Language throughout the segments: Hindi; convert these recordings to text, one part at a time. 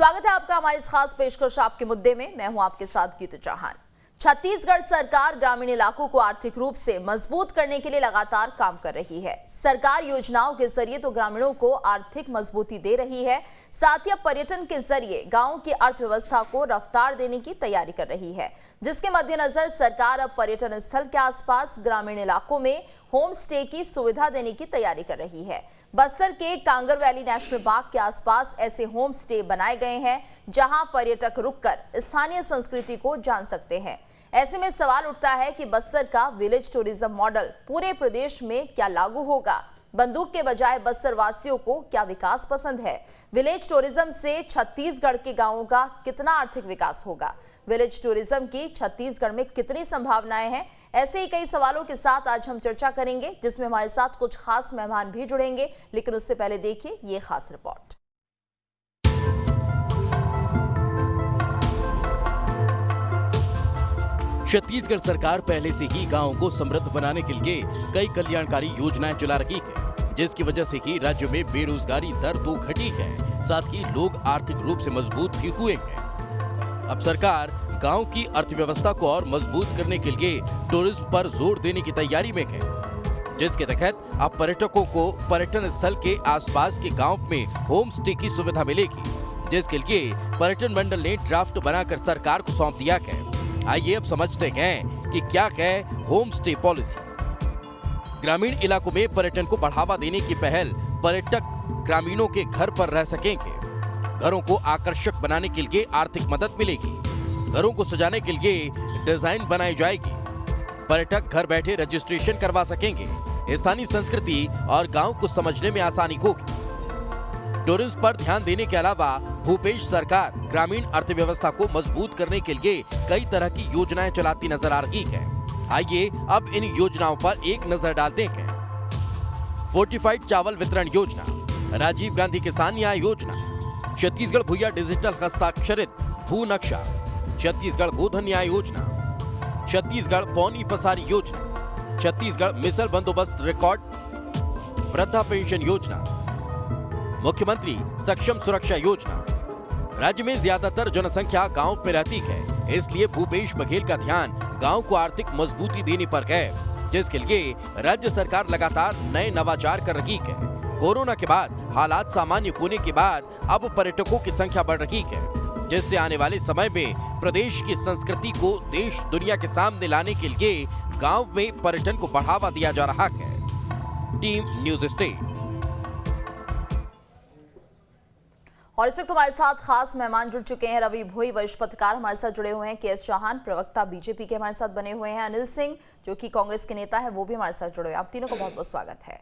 स्वागत है आपका हमारी इस खास पेशकश आपके मुद्दे में। मैं हूं आपके साथ गीतू चौहान। छत्तीसगढ़ सरकार ग्रामीण इलाकों को आर्थिक रूप से मजबूत करने के लिए लगातार काम कर रही है। सरकार योजनाओं के जरिए तो ग्रामीणों को आर्थिक मजबूती दे रही है, साथ ही अब पर्यटन के जरिए गांव की अर्थव्यवस्था को रफ्तार देने की तैयारी कर रही है, जिसके मद्देनजर सरकार अब पर्यटन स्थल के आसपास ग्रामीण इलाकों में होम स्टे की सुविधा देने की तैयारी कर रही है। बस्तर के कांगर वैली नेशनल पार्क के आसपास ऐसे होम स्टे बनाए गए हैं जहां पर्यटक रुककर स्थानीय संस्कृति को जान सकते हैं। ऐसे में सवाल उठता है कि बस्तर का विलेज टूरिज्म मॉडल पूरे प्रदेश में क्या लागू होगा? बंदूक के बजाय बस्तर वासियों को क्या विकास पसंद है? विलेज टूरिज्म से छत्तीसगढ़ के गांवों का कितना आर्थिक विकास होगा? विलेज टूरिज्म की छत्तीसगढ़ में कितनी संभावनाएं हैं? ऐसे ही कई सवालों के साथ आज हम चर्चा करेंगे, जिसमें हमारे साथ कुछ खास मेहमान भी जुड़ेंगे। लेकिन उससे पहले देखिए ये खास रिपोर्ट। छत्तीसगढ़ सरकार पहले से ही गांवों को समृद्ध बनाने के लिए कई कल्याणकारी योजनाएं चला रही है, जिसकी वजह से ही राज्य में बेरोजगारी दर तो घटी है, साथ ही लोग आर्थिक रूप से मजबूत भी हुए हैं। अब सरकार गांव की अर्थव्यवस्था को और मजबूत करने के लिए टूरिज्म पर जोर देने की तैयारी में है, जिसके तहत अब पर्यटकों को पर्यटन स्थल के आसपास के गांव में होम स्टे की सुविधा मिलेगी, जिसके लिए पर्यटन मंडल ने ड्राफ्ट बनाकर सरकार को सौंप दिया है। आइए अब समझते हैं कि क्या है होम स्टे पॉलिसी। ग्रामीण इलाकों में पर्यटन को बढ़ावा देने की पहल पर्यटक ग्रामीणों के घर पर रह सकेंगे। घरों को आकर्षक बनाने के लिए आर्थिक मदद मिलेगी। घरों को सजाने के लिए डिजाइन बनाई जाएगी। पर्यटक घर बैठे रजिस्ट्रेशन करवा सकेंगे। स्थानीय संस्कृति और गांव को समझने में आसानी होगी। टूरिज्म पर ध्यान देने के अलावा भूपेश सरकार ग्रामीण अर्थव्यवस्था को मजबूत करने के लिए कई तरह की योजनाएं चलाती नजर आ रही है। आइए अब इन योजनाओं पर एक नजर डालते हैं। फोर्टिफाइड चावल वितरण योजना, राजीव गांधी किसान न्याय योजना, छत्तीसगढ़ भूया डिजिटल हस्ताक्षरित भू नक्शा, छत्तीसगढ़ गोधन न्याय योजना, छत्तीसगढ़ पौनी पसारी योजना, छत्तीसगढ़ मिसल बंदोबस्त रिकॉर्ड, वृद्धा पेंशन योजना, मुख्यमंत्री सक्षम सुरक्षा योजना। राज्य में ज्यादातर जनसंख्या गांव में रहती है, इसलिए भूपेश बघेल का ध्यान गांव को आर्थिक मजबूती देने पर है, जिसके लिए राज्य सरकार लगातार नए नवाचार कर रही है। कोरोना के बाद हालात सामान्य होने के बाद अब पर्यटकों की संख्या बढ़ रही है, जिससे आने वाले समय में प्रदेश की संस्कृति को देश दुनिया के सामने लाने के लिए गांव में पर्यटन को बढ़ावा दिया जा रहा है। Team news state. और इस वक्त हमारे साथ खास मेहमान जुड़ चुके हैं। रवि भोई वरिष्ठ पत्रकार हमारे साथ जुड़े हुए हैं। के.एस. चौहान प्रवक्ता बीजेपी के हमारे साथ बने हुए हैं। अनिल सिंह जो कि कांग्रेस के नेता है वो भी हमारे साथ जुड़े हुए हैं। आप तीनों का बहुत बहुत स्वागत है।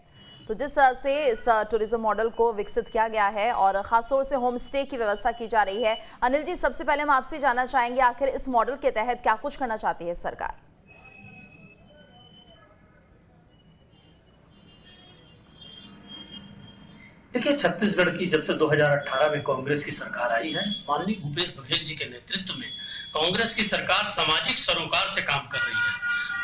तो जिस तरह से इस टूरिज्म मॉडल को विकसित किया गया है और खासतौर से होम स्टे की व्यवस्था की जा रही है, अनिल जी सबसे पहले हम आपसे जानना चाहेंगे आखिर इस मॉडल के तहत क्या कुछ करना चाहती है सरकार? देखिए, छत्तीसगढ़ की जब से 2018 में कांग्रेस की सरकार आई है, माननीय भूपेश बघेल जी के नेतृत्व में कांग्रेस की सरकार सामाजिक सरोकार से काम कर रही है।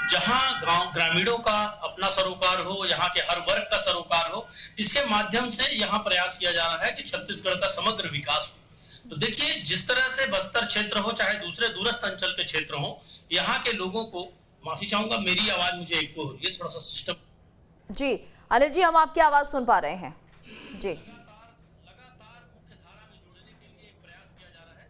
जहां गांव ग्रामीणों का अपना सरोकार हो, यहाँ के हर वर्ग का सरोकार हो, इसके माध्यम से यहाँ प्रयास किया जा रहा है कि छत्तीसगढ़ का समग्र विकास हो। तो देखिए, जिस तरह से बस्तर क्षेत्र हो चाहे दूसरे दूरस्थ अंचल के क्षेत्र हो, यहाँ के लोगों को, माफी चाहूंगा मेरी आवाज मुझे इको हो रही है, थोड़ा सा सिस्टम। जी अनिल जी, हम आपकी आवाज सुन पा रहे हैं जी। लगातार मुख्य धारा में जोड़ने के लिए एक प्रयास किया जा रहा है।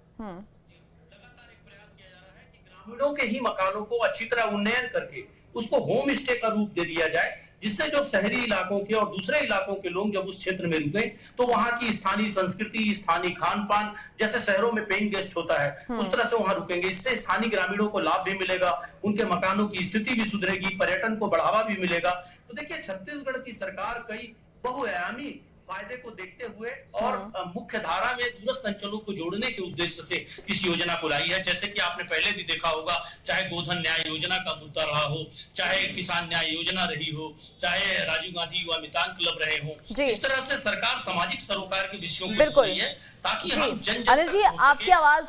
लगातार एक प्रयास किया जा रहा है कि ग्रामीणों के ही मकानों को अच्छी तरह उन्नयन करके उसको होम स्टे का रूप दे दिया जाए, जिससे जो शहरी इलाकों के और दूसरे इलाकों के लोग जब उस क्षेत्र में रुके तो वहां की स्थानीय संस्कृति, स्थानीय खान पान, जैसे शहरों में पेइंग गेस्ट होता है उस तरह से वहां रुकेंगे। इससे स्थानीय ग्रामीणों को लाभ भी मिलेगा, उनके मकानों की स्थिति भी सुधरेगी, पर्यटन को बढ़ावा भी मिलेगा। तो देखिए, छत्तीसगढ़ की सरकार कई बहुआयामी फायदे को देखते हुए और मुख्य धारा में दूरस्थ अंचलों को जोड़ने के उद्देश्य से इस योजना को लाई है। जैसे कि आपने पहले भी देखा होगा, चाहे गोधन न्याय योजना का मुद्दा रहा हो, चाहे किसान न्याय योजना रही हो, चाहे राजीव गांधी युवा मितान क्लब रहे हो, इस तरह से सरकार सामाजिक सरोकार के विषयों को जोड़ रही है ताकि हम जन अनिल जी, आपकी आवाज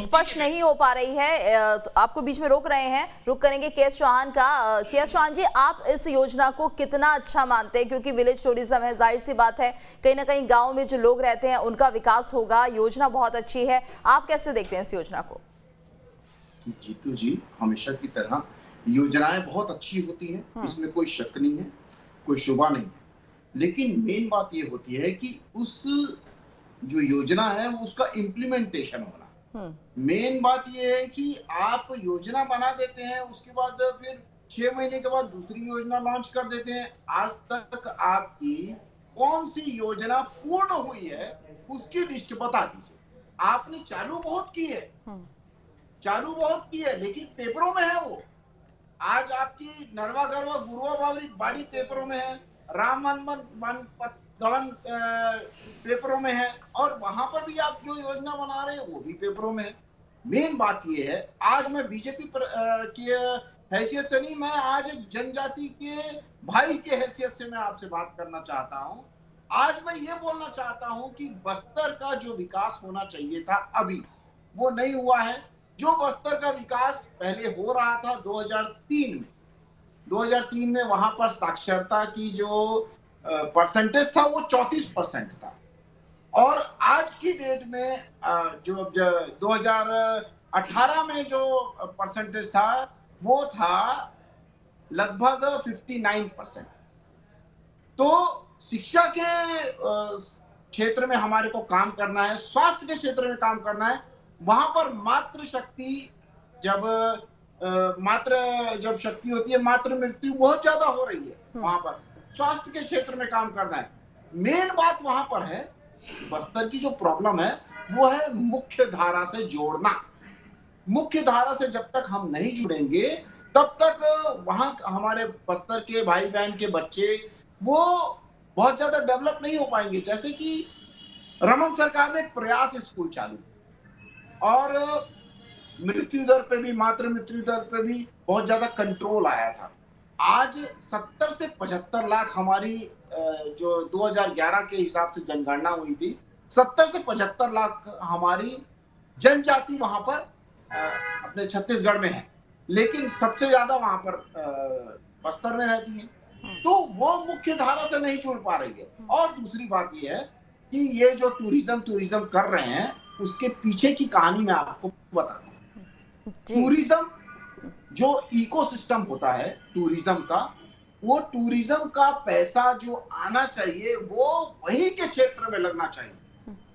स्पष्ट नहीं हो पा रही है, तो आपको बीच में रोक रहे हैं, रुक करेंगे के.एस. चौहान का। के.एस. चौहान जी, आप इस योजना को कितना अच्छा मानते हैं? क्योंकि विलेज टूरिज्म है, जाहिर सी बात है कहीं ना कहीं गांव में जो लोग रहते कहते हैं उनका विकास होगा, योजना बहुत अच्छी है, आप कैसे देखते हैं इस योजना को? जीतू जी, हमेशा की तरह योजनाएं बहुत अच्छी होती हैं, इसमें कोई शक नहीं है, कोई शुबा नहीं है। लेकिन मेन बात ये होती है कि उस जो योजना है उसका इम्प्लीमेंटेशन होना। मेन बात ये है कि आप योजना बना देते हैं, उसके बाद फिर 6 महीने के बाद दूसरी योजना लॉन्च कर देते हैं। आज तक आपकी कौन सी योजना पूर्ण हुई है उसकी लिस्ट बता दीजिए। आपने चालू बहुत की है, लेकिन पेपरों में है वो। आज आपकी नरवा गरवा गुरुआ बावरी बाड़ी पेपरों में है, राम वन गवन पेपरों में है, और वहां पर भी आप जो योजना बना रहे हैं वो भी पेपरों में है। मेन बात ये है, आज मैं बीजेपी की हैसियत से नहीं, मैं आज एक जनजाति के भाई के हैसियत से मैं आपसे बात करना चाहता हूं। आज मैं ये बोलना चाहता हूं कि बस्तर का जो विकास होना चाहिए था अभी वो नहीं हुआ है। जो बस्तर का विकास पहले हो रहा था 2003 में वहां पर साक्षरता की जो परसेंटेज था वो 34% था, और आज की डेट में जो 2018 में जो परसेंटेज था वो था लगभग 59%। तो शिक्षा के क्षेत्र में हमारे को काम करना है, स्वास्थ्य के क्षेत्र में काम करना है। वहां पर मातृशक्ति जब शक्ति होती है, मातृ मृत्यु बहुत ज्यादा हो रही है। वहां पर स्वास्थ्य के क्षेत्र में काम करना है। मेन बात वहां पर है, बस्तर की जो प्रॉब्लम है वो है मुख्य धारा से जोड़ना। मुख्य धारा से जब तक हम नहीं जुड़ेंगे तब तक वहां हमारे बस्तर के भाई बहन के बच्चे वो बहुत ज्यादा डेवलप नहीं हो पाएंगे। जैसे कि रमन सरकार ने प्रयास स्कूल चालू, और मृत्यु दर पे भी, मातृ मृत्यु दर पे भी बहुत ज्यादा कंट्रोल आया था। आज 70 से 75 लाख हमारी जो 2011 के हिसाब से जनगणना हुई थी, 70 से 75 लाख हमारी जनजाति वहां पर अपने छत्तीसगढ़ में है, लेकिन सबसे ज्यादा वहां पर बस्तर में रहती है। तो वो मुख्य धारा से नहीं जुड़ पा रही है। और दूसरी बात ये है कि ये जो टूरिज्म कर रहे हैं उसके पीछे की कहानी मैं आपको बताता हूँ। टूरिज्म जो इकोसिस्टम होता है टूरिज्म का, वो टूरिज्म का पैसा जो आना चाहिए वो वहीं के क्षेत्र में लगना चाहिए,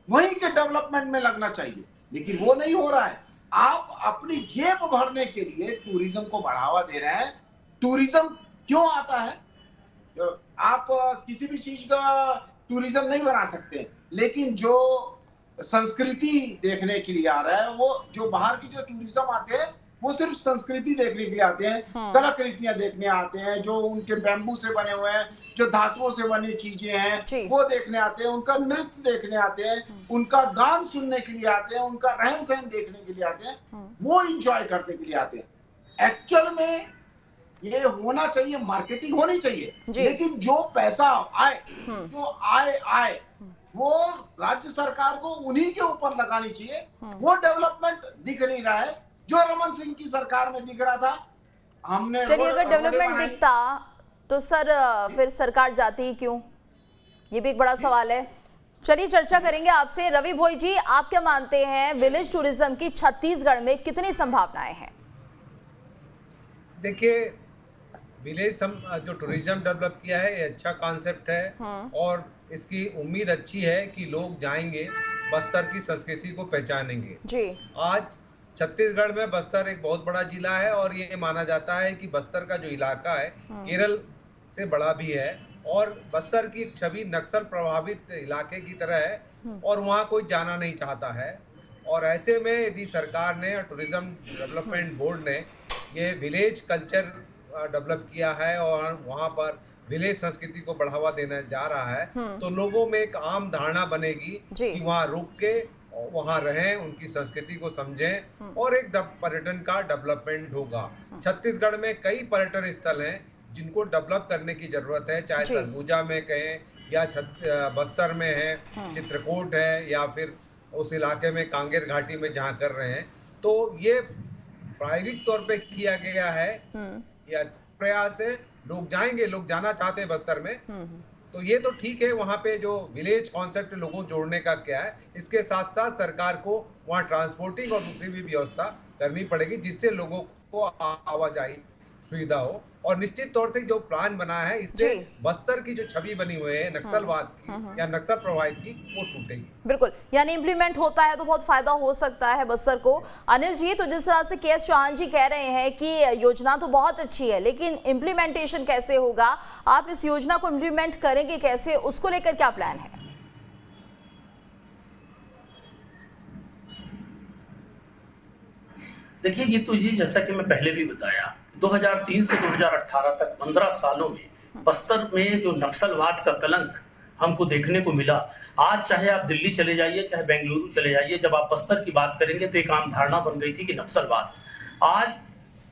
वहीं के डेवलपमेंट में लगना चाहिए, लेकिन वो नहीं हो रहा है। आप अपनी जेब भरने के लिए टूरिज्म को बढ़ावा दे रहे हैं। टूरिज्म क्यों आता है? आप किसी भी चीज का टूरिज्म नहीं बना सकते, लेकिन जो संस्कृति देखने के लिए आ रहा है, वो जो बाहर की जो टूरिज्म आते हैं वो सिर्फ संस्कृति देखने के लिए आते हैं, कलाकृतियां देखने आते हैं, जो उनके बैम्बू से बने हुए हैं, जो धातुओं से बनी चीजें हैं वो देखने आते हैं, उनका नृत्य देखने आते हैं, उनका गान सुनने के लिए आते हैं, उनका रहन सहन देखने के लिए आते हैं, वो इंजॉय करने के लिए आते हैं। एक्चुअल में ये होना चाहिए, मार्केटिंग होनी चाहिए, लेकिन जो पैसा आए, जो आए वो राज्य सरकार को उन्हीं के ऊपर लगानी चाहिए। वो डेवलपमेंट दिख नहीं रहा है जो रमन सिंह की सरकार में दिख रहा था। हमने चलिए, अगर डेवलपमेंट दिखता तो सर फिर सरकार जाती ही क्यों, ये भी एक बड़ा सवाल है। चलिए चर्चा करेंगे आपसे। रवि भोई जी, आप क्या मानते हैं विलेज टूरिज्म की छत्तीसगढ़ में कितनी संभावनाएं हैं? देखिए, विलेज जो टूरिज्म डेवलप किया है ये अच्छा कॉन्सेप्ट है, और इसकी उम्मीद अच्छी है कि लोग जाएंगे, बस्तर की संस्कृति को पहचानेंगे जी। आज छत्तीसगढ़ में बस्तर एक बहुत बड़ा जिला है, और ये माना जाता है कि बस्तर का जो इलाका है केरल से बड़ा भी है, और बस्तर की छवि नक्सल प्रभावित इलाके की तरह है, और वहाँ कोई जाना नहीं चाहता है। और ऐसे में यदि सरकार ने, टूरिज्म डेवलपमेंट बोर्ड ने ये विलेज कल्चर डेवलप किया है और वहाँ पर विलेज संस्कृति को बढ़ावा देने जा रहा है, तो लोगों में एक आम धारणा बनेगी कि वहाँ रुक के वहाँ रहें, उनकी संस्कृति को समझें, और एक पर्यटन का डेवलपमेंट होगा। छत्तीसगढ़ में कई पर्यटन स्थल हैं जिनको डेवलप करने की जरूरत है, चाहे सरगुजा में कहें या बस्तर में है, चित्रकूट है, या फिर उस इलाके में कांगेर घाटी में जहाँ कर रहे हैं। तो ये प्रायोगिक तौर पे किया गया है या प्रयास है। लोग जाएंगे, लोग जाना चाहते हैं बस्तर में, तो ये तो ठीक है, वहाँ पे जो विलेज कॉन्सेप्ट लोगों जोड़ने का क्या है, इसके साथ साथ सरकार को वहाँ ट्रांसपोर्टिंग और दूसरी भी व्यवस्था करनी पड़ेगी जिससे लोगों को आवाजाही सुविधा हो। और निश्चित तौर से जो प्लान बना है इससे बस्तर की जो छवि बनी हुई है नक्सलवाद की या नक्सल प्रभावित की, वो टूटेगी। बिल्कुल, यानी इंप्लीमेंट होता है तो बहुत फायदा हो सकता है बस्तर को। अनिल जी, तो जिस तरह से के.एस. चौहान जी कह रहे हैं कि योजना तो बहुत अच्छी है लेकिन इम्प्लीमेंटेशन कैसे होगा, आप इस योजना को इम्प्लीमेंट करेंगे कैसे, उसको लेकर क्या प्लान है? देखिए गीतू जी, जैसा कि मैं पहले भी बताया, 2003 से 2018 तक 15 सालों में बस्तर में जो नक्सलवाद का कलंक हमको देखने को मिला, आज चाहे आप दिल्ली चले जाइए, चाहे बेंगलुरु चले जाइए, जब आप बस्तर की बात करेंगे तो एक आम धारणा बन गई थी कि नक्सलवाद। आज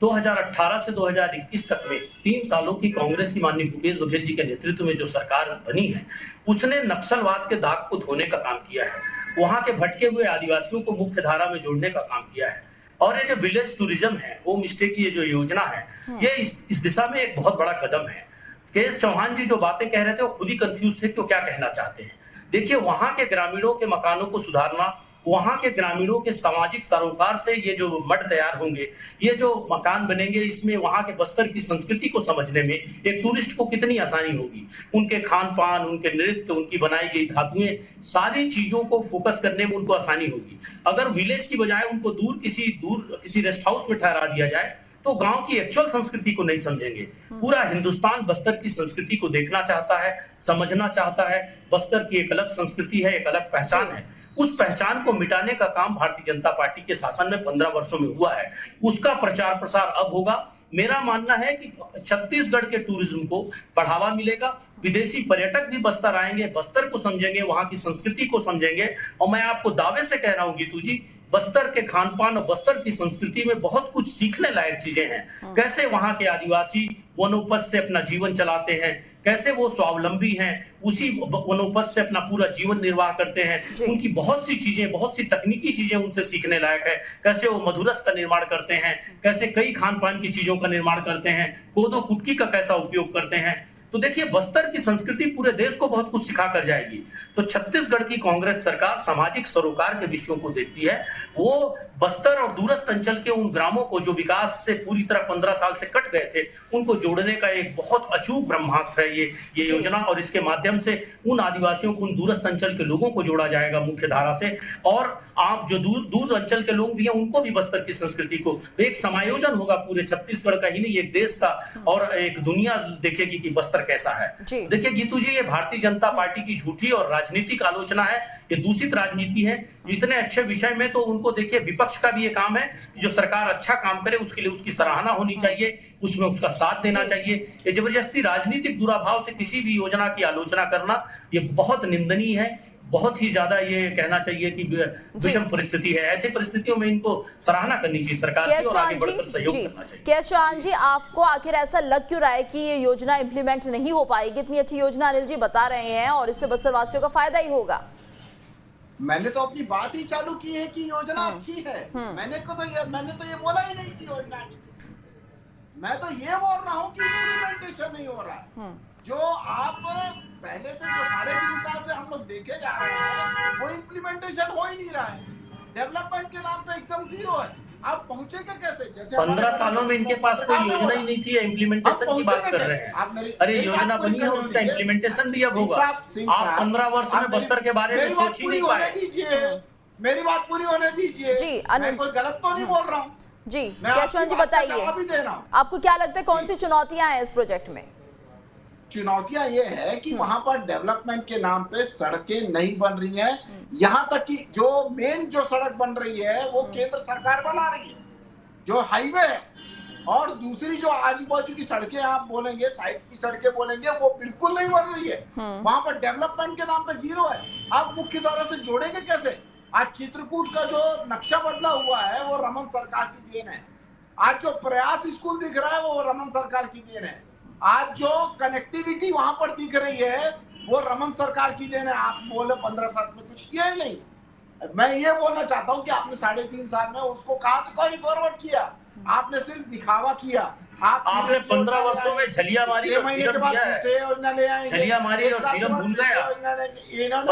2018 से 2021 तक में 3 सालों की कांग्रेस की माननीय भूपेश बघेल जी के नेतृत्व में जो सरकार बनी है, उसने नक्सलवाद के दाग को धोने का काम किया है, वहां के भटके हुए आदिवासियों को मुख्य धारा में जोड़ने का काम किया है। और ये जो विलेज टूरिज्म है, होम स्टे की ये जो योजना है, ये इस दिशा में एक बहुत बड़ा कदम है। के.एस. चौहान जी जो बातें कह रहे थे वो खुद ही कंफ्यूज थे कि वो क्या कहना चाहते हैं। देखिए, वहां के ग्रामीणों के मकानों को सुधारना, वहां के ग्रामीणों के सामाजिक सरोकार से ये जो मठ तैयार होंगे, ये जो मकान बनेंगे, इसमें वहां के बस्तर की संस्कृति को समझने में एक टूरिस्ट को कितनी आसानी होगी। उनके खान पान, उनके नृत्य, उनकी बनाई गई धातुएं, सारी चीजों को फोकस करने में उनको आसानी होगी। अगर विलेज की बजाय उनको दूर किसी रेस्ट हाउस में ठहरा दिया जाए तो गांव की एक्चुअल संस्कृति को नहीं समझेंगे। पूरा हिंदुस्तान बस्तर की संस्कृति को देखना चाहता है, समझना चाहता है। बस्तर की एक अलग संस्कृति है, एक अलग पहचान है। उस पहचान को मिटाने का काम भारतीय जनता पार्टी के शासन में 15 वर्षों में हुआ है। उसका प्रचार प्रसार अब होगा। मेरा मानना है कि छत्तीसगढ़ के टूरिज्म को बढ़ावा मिलेगा, विदेशी पर्यटक भी बस्तर आएंगे, बस्तर को समझेंगे, वहां की संस्कृति को समझेंगे। और मैं आपको दावे से कह रहा हूं गीतू जी, बस्तर के खान पान और बस्तर की संस्कृति में बहुत कुछ सीखने लायक चीजें हैं। कैसे वहां के आदिवासी वनोपज से अपना जीवन चलाते हैं, कैसे वो स्वावलंबी हैं, उसी वनोपज से अपना पूरा जीवन निर्वाह करते हैं। उनकी बहुत सी चीजें, बहुत सी तकनीकी चीजें उनसे सीखने लायक है। कैसे वो मधुरस का निर्माण करते हैं, कैसे कई खान पान की चीजों का निर्माण करते हैं, कोदो कुटकी का कैसा उपयोग करते हैं। तो देखिए, बस्तर की संस्कृति पूरे देश को बहुत कुछ सिखा कर जाएगी। तो छत्तीसगढ़ की कांग्रेस सरकार सामाजिक सरोकार के विषयों को देखती है। वो बस्तर और दूरस्थ अंचल के उन ग्रामों को जो विकास से पूरी तरह 15 साल से कट गए थे, उनको जोड़ने का एक बहुत अचूक ब्रह्मास्त्र है ये योजना। और इसके माध्यम से उन आदिवासियों को, उन दूरस्थ अंचल के लोगों को जोड़ा जाएगा मुख्य धारा से। और आप जो दूर अंचल के लोग भी हैं, उनको भी बस्तर की संस्कृति को, एक समायोजन होगा पूरे छत्तीसगढ़ का ही नहीं, एक देश का, और एक दुनिया देखेगी कि बस्तर कैसा है। देखिए गीतू जी, ये भारतीय जनता पार्टी की झूठी और राजनीतिक आलोचना है, ये दूषित राजनीति है। इतने अच्छे विषय में तो उनको देखिए, विपक्ष का भी ये काम है, जो सरकार अच्छा काम करे उसके लिए उसकी सराहना होनी चाहिए, उसमें उसका साथ देना चाहिए। ये जबरदस्ती राजनीतिक दुराभाव से किसी भी योजना की आलोचना करना, ये बहुत निंदनीय है। बहुत ही ज्यादा ये कहना चाहिए कि विषम परिस्थिति है। ऐसी परिस्थितियों में इनको सराहना करनी चाहिए सरकार की और आगे बढ़कर सहयोग करना चाहिए। के.एस. चौहान जी, आपको आखिर ऐसा लग क्यों रहा है कि ये योजना इंप्लीमेंट नहीं हो पाएगी? इतनी अच्छी योजना अनिल जी बता रहे हैं और इससे बस्तर वासियों का फायदा ही होगा। मैंने तो अपनी बात ही चालू की है कि योजना अच्छी है। मैंने तो ये बोला ही नहीं कि योजना अच्छी। मैं तो ये बोल रहा हूँ कि इम्प्लीमेंटेशन नहीं हो रहा है। जो आप पहले से जो 3.5 साल से हम लोग देखे जा रहे हैं, वो इम्प्लीमेंटेशन हो ही नहीं रहा है। डेवलपमेंट के नाम पे एकदम जीरो है। आप पहुंचेंगे कैसे? जैसे 15 सालों में इनके पास कोई योजना ही नहीं थी, इम्प्लीमेंटेशन की बात कर रहे हैं। अरे योजना बनी है, उसका इम्प्लीमेंटेशन भी अब होगा। आप 15 वर्ष में बस्तर के बारे में सोच ही नहीं पाए। मेरी बात पूरी होने दीजिए। मैं कोई गलत तो नहीं बोल रहा हूँ जी। के.एस. चौहान जी बताइए, आपको क्या लगता है कौन सी चुनौतियां हैं इस प्रोजेक्ट में? चुनौतियां ये है कि वहां पर डेवलपमेंट के नाम पे सड़कें नहीं बन रही हैं। यहां तक कि जो मेन जो सड़क बन रही है वो केंद्र सरकार बना रही है, जो हाईवे है। और दूसरी जो आजू बाजू की सड़कें आप बोलेंगे, साइड की सड़कें बोलेंगे, वो बिल्कुल नहीं बन रही है। वहां पर डेवलपमेंट के नाम पे जीरो है। आप मुख्य धारा से जोड़ेंगे कैसे? आज चित्रकूट का जो नक्शा बदला हुआ है वो रमन सरकार की देन है। आज जो प्रयास स्कूल दिख रहा है वो रमन सरकार की देन है। आज जो कनेक्टिविटी वहां पर दिख रही है वो रमन सरकार की देन है। आप बोले 15 साल में कुछ किया ही नहीं। मैं ये बोलना चाहता हूं कि आपने 3.5 साल में उसको कहां से फॉरवर्ड किया? आपने सिर्फ दिखावा किया। आपने 15 वर्षों में झलिया मारी और सीरम दिया है। झलिया मारी और सीरम भूल गया।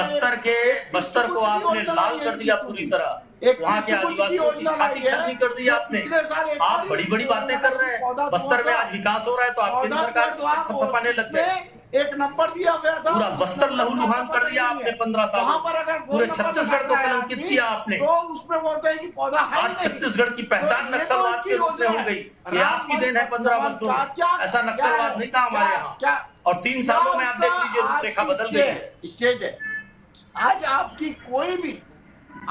बस्तर को आपने लाल कर दिया पूरी तरह। वहाँ के आदिवासियों की छाती छलनी कर दी आपने। आप बड़ी बड़ी बातें कर रहे हैं। बस्तर में आज विकास हो रहा है तो आप केंद्र सरकार थपथपाने लग गए। एक नंबर दिया गया था, पूरा बस्तर लहूलुहान कर दिया आपने 15 सालों में। पूरे छत्तीसगढ़ को कलंकित किया आपने। तो उसमें बोलते हैं कि पौधा है। आज छत्तीसगढ़ की पहचान नक्सलवाद के रूप में हो गई। ये आपकी देन है 15 वर्षों में। ऐसा नक्सलवाद नहीं था हमारे यहाँ। और 3 सालों में आप देख लीजिए रूपरेखा बदल गई है। स्टेज है आज आपकी।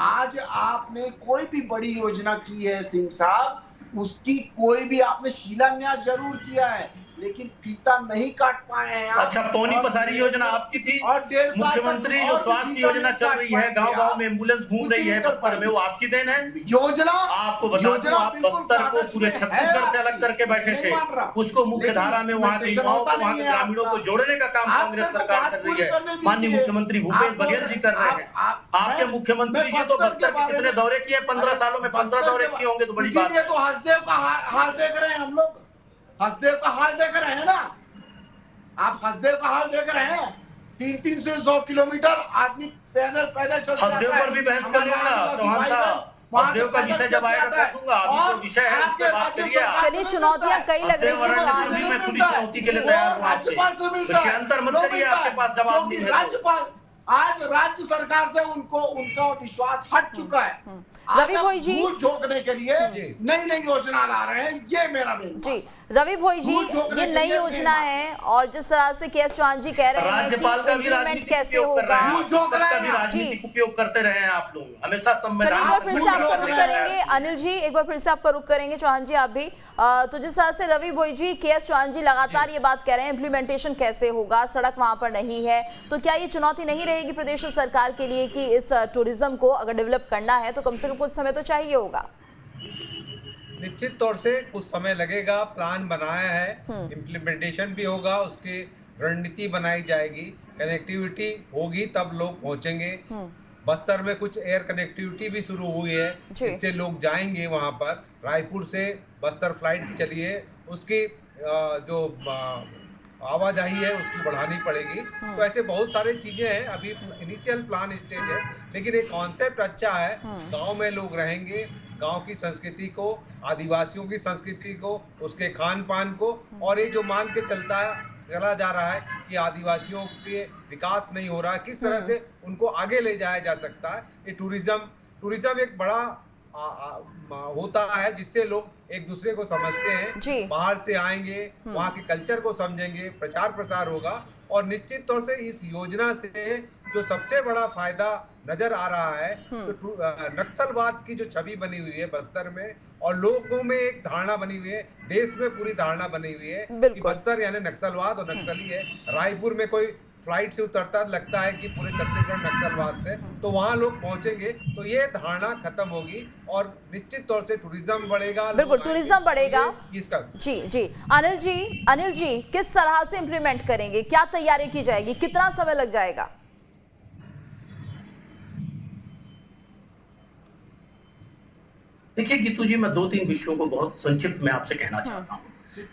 आज आपने कोई भी बड़ी योजना की है सिंह साहब, उसकी कोई भी आपने शिलान्यास जरूर किया है, लेकिन फीता नहीं काट पाए हैं। अच्छा, पौनी पसारी योजना आपकी थी। और मुख्यमंत्री जो स्वास्थ्य योजना चल रही है, गांव-गांव में एम्बुलेंस घूम रही है बस्तर में, वो आपकी देन है। योजना आपको बता दूं, आप बस्तर को पूरे छत्तीसगढ़ से अलग करके बैठे थे। उसको मुख्य धारा में वहाँ के युवाओं को, वहाँ के ग्रामीणों को जोड़ने का काम कांग्रेस सरकार कर रही है। माननीय मुख्यमंत्री भूपेश बघेल जी कर रहे हैं। आपके मुख्यमंत्री जी तो बस्तर के कितने दौरे किए 15 सालों में? 15 दौरे किए होंगे तो बड़ी बात है। तो हसदेव का हाल देख रहे हैं हम लोग। हसदेव का हाल देख रहे हैं ना आप। हसदेव का हाल देख रहे हैं। 300 से 100 किलोमीटर आदमी पैदल चल रहा है। हसदेव पर भी बहस कर लूंगा चौहान साहब। हसदेव का विषय जब आएगा कर दूंगा। अभी जो विषय है उसके बात करिए। चलिए, चुनौतियां कई लग रही है चौहान जी। मैं खुली चुनौती के लिए तैयार हूँ आपसे। विषयांतर मत करिए, आपके पास जवाब नहीं है। राज्यपाल आज राज्य सरकार से उनका विश्वास हट चुका है। रवि भोई जी झोंकने के लिए नई योजना ला रहे हैं। ये मेरा जी रवि भोई जी, ये नई योजना है और जिस तरह से के.एस. चौहान जी कह रहे हैं कि इम्प्लीमेंट कैसे होगा, राजनीतिक उपयोग करते रहे हैं आप लोग हमेशा। संविधान एक बार फिर से आपका रुख करेंगे अनिल जी, एक बार फिर से आपका रुख करेंगे चौहान जी आप भी। तो जिस तरह से रवि भोई जी, के.एस. चौहान जी लगातार ये बात कह रहे हैं इम्प्लीमेंटेशन कैसे होगा, सड़क वहां पर नहीं है, तो क्या ये चुनौती नहीं रहेगी प्रदेश सरकार के लिए कि इस टूरिज्म को अगर डेवलप करना है तो कम से कम कुछ समय तो चाहिए होगा? निश्चित तौर से कुछ समय लगेगा। प्लान बनाया है, इम्प्लीमेंटेशन भी होगा, उसकी रणनीति बनाई जाएगी, कनेक्टिविटी होगी तब लोग पहुंचेंगे। बस्तर में कुछ एयर कनेक्टिविटी भी शुरू हुई है, जिससे लोग जाएंगे वहां पर। रायपुर से बस्तर फ्लाइट चली है, उसकी जो आवाजाही है उसकी बढ़ानी पड़ेगी। तो ऐसे बहुत सारी चीजें हैं। अभी इनिशियल प्लान स्टेज है, लेकिन एक कॉन्सेप्ट अच्छा है। गांव में लोग रहेंगे, गांव की संस्कृति को, आदिवासियों की संस्कृति को, उसके खान पान को, और ये जो मान के चला जा रहा है कि आदिवासियों के विकास नहीं हो रहा, किस तरह से उनको आगे ले जाया जा सकता है। ये टूरिज्म एक बड़ा होता है जिससे लोग एक दूसरे को समझते हैं। बाहर से आएंगे, वहाँ के कल्चर को समझेंगे, प्रचार प्रसार होगा। और निश्चित तौर से इस योजना से जो सबसे बड़ा फायदा नजर आ रहा है, तो नक्सलवाद की जो छवि बनी हुई है बस्तर में, और लोगों में एक धारणा बनी हुई है, देश में पूरी धारणा बनी हुई है कि बस्तर यानी नक्सलवाद और नक्सली है। रायपुर में कोई फ्लाइट से उतरता लगता है कि पूरे छत्तीसगढ़ नक्सलवाद से, तो वहां लोग पहुंचेंगे तो ये धारणा खत्म होगी और निश्चित तौर से टूरिज्म बढ़ेगा। बिल्कुल, टूरिज्म बढ़ेगा। जी अनिल जी किस तरह से इम्प्लीमेंट करेंगे, क्या तैयारी की जाएगी, कितना समय लग जाएगा? देखिए गीतू जी, मैं 2-3 विषयों को बहुत संक्षिप्त में आपसे कहना चाहता हूँ।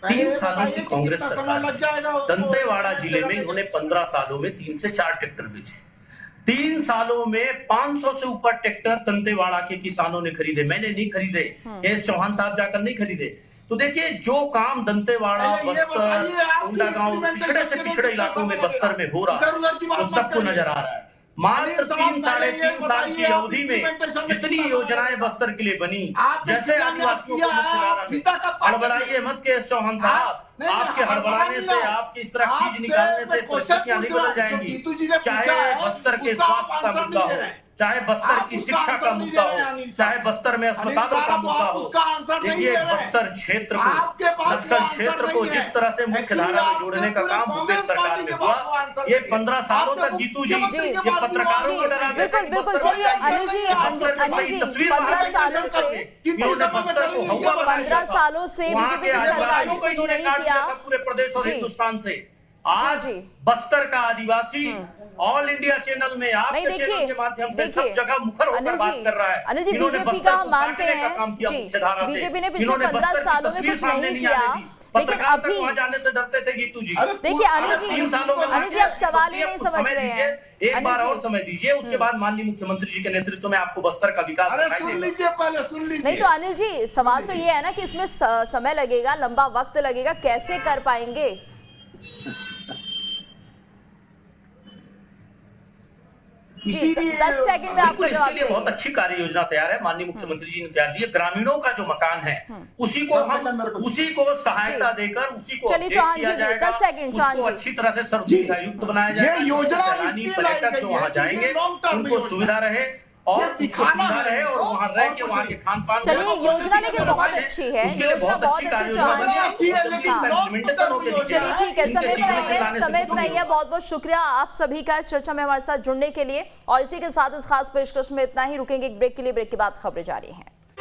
3 सालों की कांग्रेस सरकार, दंतेवाड़ा जिले में इन्होंने 15 सालों में 3 से 4 ट्रैक्टर बेचे। 3 सालों में 500 से ऊपर ट्रैक्टर दंतेवाड़ा के किसानों ने खरीदे। मैंने नहीं खरीदे, के.एस. चौहान साहब जाकर नहीं खरीदे। तो देखिए, जो काम दंतेवाड़ा, बस्तर, कोंडागांव, पिछड़े से पिछड़े इलाकों में बस्तर में हो रहा है, वो सबको नजर आ रहा है। मात्र 3-3.5 साल की अवधि में जितनी योजनाएं बस्तर के लिए बनी, जैसे आदिवासियों को मुख्यधारा में, हड़बड़ाइए मत के.एस. चौहान साहब, आपके हड़बड़ाने से, आपकी इस तरह खींच निकालने से परिस्थितियां नहीं बदल जाएंगी। चाहे बस्तर के स्वास्थ्य का मुद्दा हो, चाहे बस्तर की शिक्षा का मुद्दा हो, चाहे बस्तर में अस्पतालों का मुद्दा हो। देखिए, बस्तर क्षेत्र को, नक्सल क्षेत्र को जिस तरह से मुख्य धारा में जोड़ने का काम भूपेश सरकार में हुआ, ये 15 सालों तक गीतू जी ये पत्रकारों को डराते थे। बिल्कुल, चलिए अनिल जी 15 सालों से 15 सालों से बीजेपी की सरकार ने कुछ नहीं किया पूरे प्रदेश और हिंदुस्तान से। आज बस्तर का आदिवासी ऑल इंडिया चैनल में आपके चैनल के माध्यम से सब जगह मुखर होकर बात कर रहा है। अनिल जी, बीजेपी का हम मानते हैं जी, बीजेपी ने पिछले 15 सालों में कुछ नहीं किया, लेकिन अभी वहां जाने से डरते थे गीतू जी। देखिए अनिल जी आप सवाल ही नहीं समझ रहे हैं। एक बार और समय दीजिए, उसके बाद माननीय मुख्यमंत्री जी के नेतृत्व में आपको बस्तर का विकास सुन लीजिए, पहले सुन लीजिए। नहीं तो अनिल जी सवाल तो ये है ना कि इसमें समय लगेगा, लंबा वक्त लगेगा, कैसे कर पाएंगे? इसीलिए 10 सेकंड में आपका जवाब इसलिए बहुत अच्छी कार्य योजना तैयार है, माननीय मुख्यमंत्री जी ने तैयार दी है। ग्रामीणों का जो मकान है उसी को सहायता देकर उसी को चलिए चौहान जी 10 सेकंड उसको अच्छी तरह से सर्व सुविधा युक्त बनाया जाए। ये योजना पर्यटक जो वहाँ जाएंगे उनको सुविधा रहे और दिखाना रहे और वहाँ रह के वहाँ के खान पान। चलिए योजना लेकिन बहुत अच्छी है, योजना बहुत अच्छी चौहान जी। चलिए ठीक है, समय नहीं है। बहुत बहुत शुक्रिया आप सभी का इस चर्चा में हमारे साथ जुड़ने के लिए। और इसी के साथ इस खास पेशकश में इतना ही। रुकेंगे एक ब्रेक के लिए, ब्रेक के बाद खबरें जारी हैं।